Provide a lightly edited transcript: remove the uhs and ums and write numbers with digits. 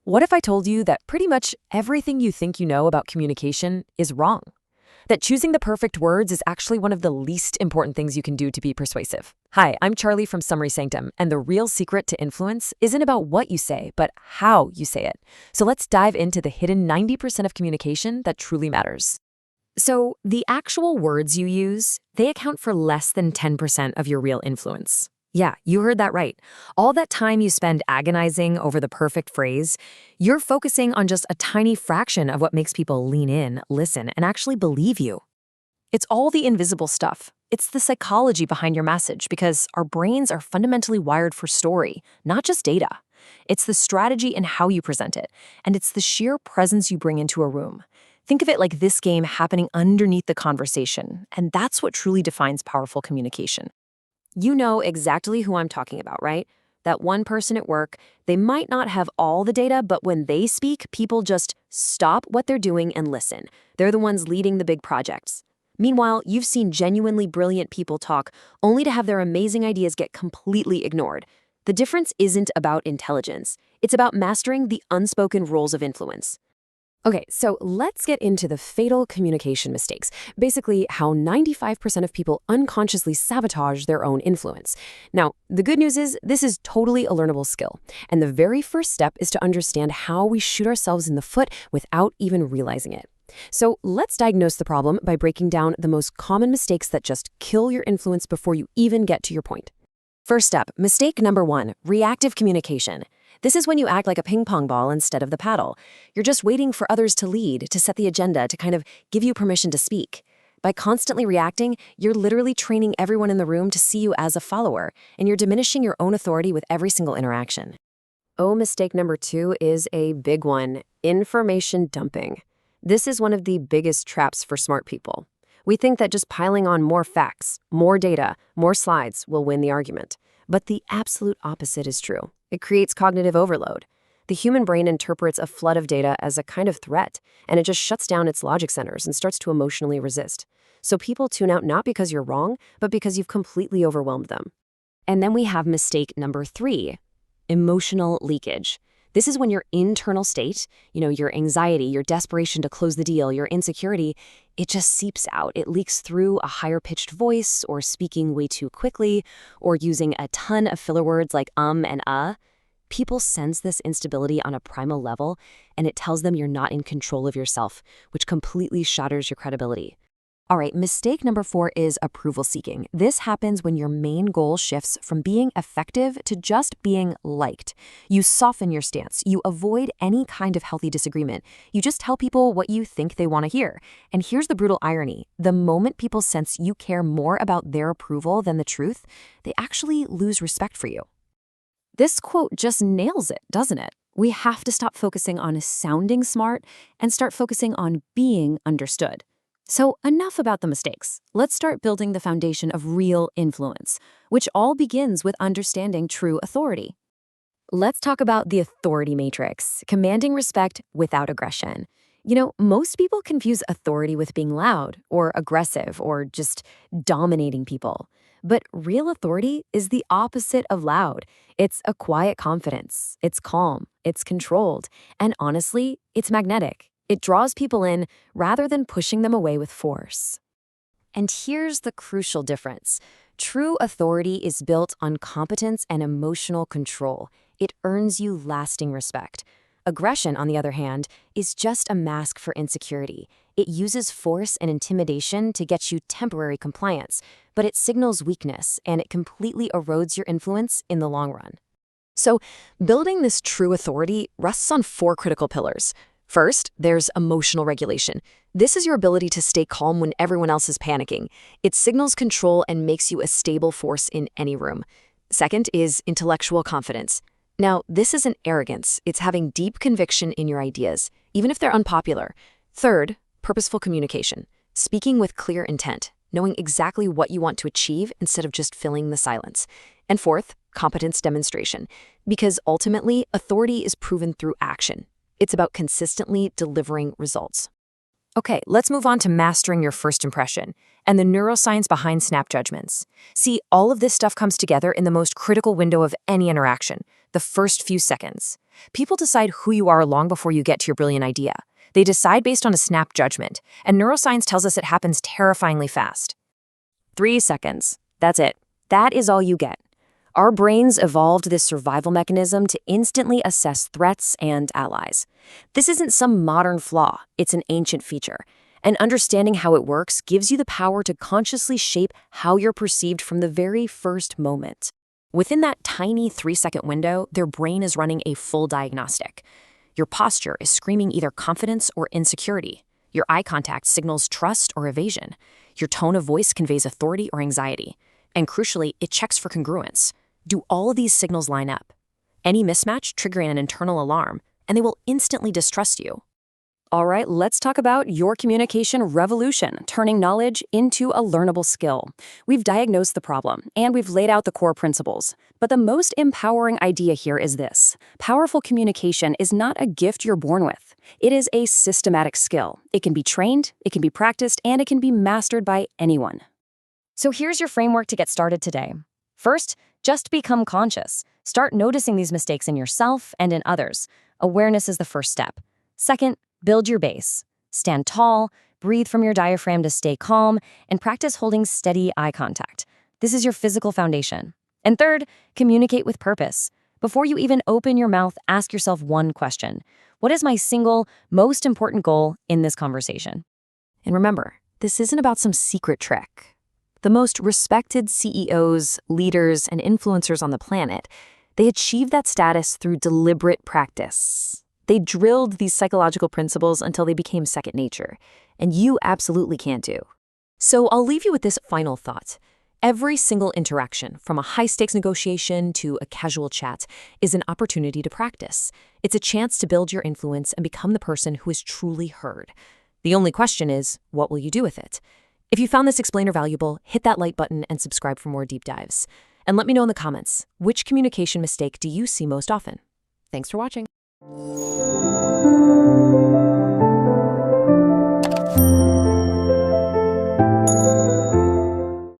What if I told you that pretty much everything you think you know about communication is wrong? That choosing the perfect words is actually one of the least important things you can do to be persuasive. Hi, I'm Charlie from Summary Sanctum, and the real secret to influence isn't about what you say, but how you say it. So let's dive into the hidden 90% of communication that truly matters. So, the actual words you use, they account for less than 10% of your real influence. Yeah, you heard that right. All that time you spend agonizing over the perfect phrase, you're focusing on just a tiny fraction of what makes people lean in, listen, and actually believe you. It's all the invisible stuff. It's the psychology behind your message because our brains are fundamentally wired for story, not just data. It's the strategy and how you present it, and it's the sheer presence you bring into a room. Think of it like this game happening underneath the conversation, and that's what truly defines powerful communication. You know exactly who I'm talking about, right? That one person at work, they might not have all the data, but when they speak, people just stop what they're doing and listen. They're the ones leading the big projects. Meanwhile, you've seen genuinely brilliant people talk only to have their amazing ideas get completely ignored. The difference isn't about intelligence. It's about mastering the unspoken rules of influence. Okay, so let's get into the fatal communication mistakes. Basically, how 95% of people unconsciously sabotage their own influence. Now, the good news is this is totally a learnable skill. And the very first step is to understand how we shoot ourselves in the foot without even realizing it. So let's diagnose the problem by breaking down the most common mistakes that just kill your influence before you even get to your point. First up, mistake number 1, reactive communication. This is when you act like a ping pong ball instead of the paddle. You're just waiting for others to lead, to set the agenda, to kind of give you permission to speak. By constantly reacting, you're literally training everyone in the room to see you as a follower, and you're diminishing your own authority with every single interaction. Oh, mistake number 2 is a big one, information dumping. This is one of the biggest traps for smart people. We think that just piling on more facts, more data, more slides will win the argument. But the absolute opposite is true. It creates cognitive overload. The human brain interprets a flood of data as a kind of threat, and it just shuts down its logic centers and starts to emotionally resist. So people tune out not because you're wrong, but because you've completely overwhelmed them. And then we have mistake number 3, emotional leakage. This is when your internal state, your anxiety, your desperation to close the deal, your insecurity, it just seeps out. It leaks through a higher-pitched voice or speaking way too quickly or using a ton of filler words like and People sense this instability on a primal level, and it tells them you're not in control of yourself, which completely shatters your credibility. All right, mistake number 4 is approval seeking. This happens when your main goal shifts from being effective to just being liked. You soften your stance. You avoid any kind of healthy disagreement. You just tell people what you think they want to hear. And here's the brutal irony. The moment people sense you care more about their approval than the truth, they actually lose respect for you. This quote just nails it, doesn't it? We have to stop focusing on sounding smart and start focusing on being understood. So enough about the mistakes. Let's start building the foundation of real influence, which all begins with understanding true authority. Let's talk about the authority matrix, commanding respect without aggression. Most people confuse authority with being loud or aggressive or just dominating people. But real authority is the opposite of loud. It's a quiet confidence. It's calm. It's controlled. And honestly, it's magnetic. It draws people in rather than pushing them away with force. And here's the crucial difference. True authority is built on competence and emotional control. It earns you lasting respect. Aggression, on the other hand, is just a mask for insecurity. It uses force and intimidation to get you temporary compliance, but it signals weakness, and it completely erodes your influence in the long run. So, building this true authority rests on 4 critical pillars. First, there's emotional regulation. This is your ability to stay calm when everyone else is panicking. It signals control and makes you a stable force in any room. Second is intellectual confidence. Now, this isn't arrogance. It's having deep conviction in your ideas, even if they're unpopular. Third, purposeful communication. Speaking with clear intent, knowing exactly what you want to achieve instead of just filling the silence. And fourth, competence demonstration. Because ultimately, authority is proven through action. It's about consistently delivering results. Okay, let's move on to mastering your first impression. and the neuroscience behind snap judgments. See, all of this stuff comes together in the most critical window of any interaction, the first few seconds. People decide who you are long before you get to your brilliant idea. They decide based on a snap judgment, and neuroscience tells us it happens terrifyingly fast. 3 seconds. That's it. That is all you get. Our brains evolved this survival mechanism to instantly assess threats and allies. This isn't some modern flaw, it's an ancient feature. And understanding how it works gives you the power to consciously shape how you're perceived from the very first moment. Within that tiny 3-second window, their brain is running a full diagnostic. Your posture is screaming either confidence or insecurity. Your eye contact signals trust or evasion. Your tone of voice conveys authority or anxiety. And crucially, it checks for congruence. Do all of these signals line up? Any mismatch triggering an internal alarm, and they will instantly distrust you. All right, let's talk about your communication revolution, turning knowledge into a learnable skill. We've diagnosed the problem, and we've laid out the core principles. But the most empowering idea here is this. Powerful communication is not a gift you're born with. It is a systematic skill. It can be trained, it can be practiced, and it can be mastered by anyone. So here's your framework to get started today. First, just become conscious. Start noticing these mistakes in yourself and in others. Awareness is the first step. Second, build your base. Stand tall, breathe from your diaphragm to stay calm, and practice holding steady eye contact. This is your physical foundation. And third, communicate with purpose. Before you even open your mouth, ask yourself one question. What is my single, most important goal in this conversation? And remember, this isn't about some secret trick. The most respected CEOs, leaders, and influencers on the planet, they achieved that status through deliberate practice. They drilled these psychological principles until they became second nature, and you absolutely can too. So I'll leave you with this final thought. Every single interaction, from a high-stakes negotiation to a casual chat, is an opportunity to practice. It's a chance to build your influence and become the person who is truly heard. The only question is, what will you do with it? If you found this explainer valuable, hit that like button and subscribe for more deep dives. And let me know in the comments, which communication mistake do you see most often? Thanks for watching.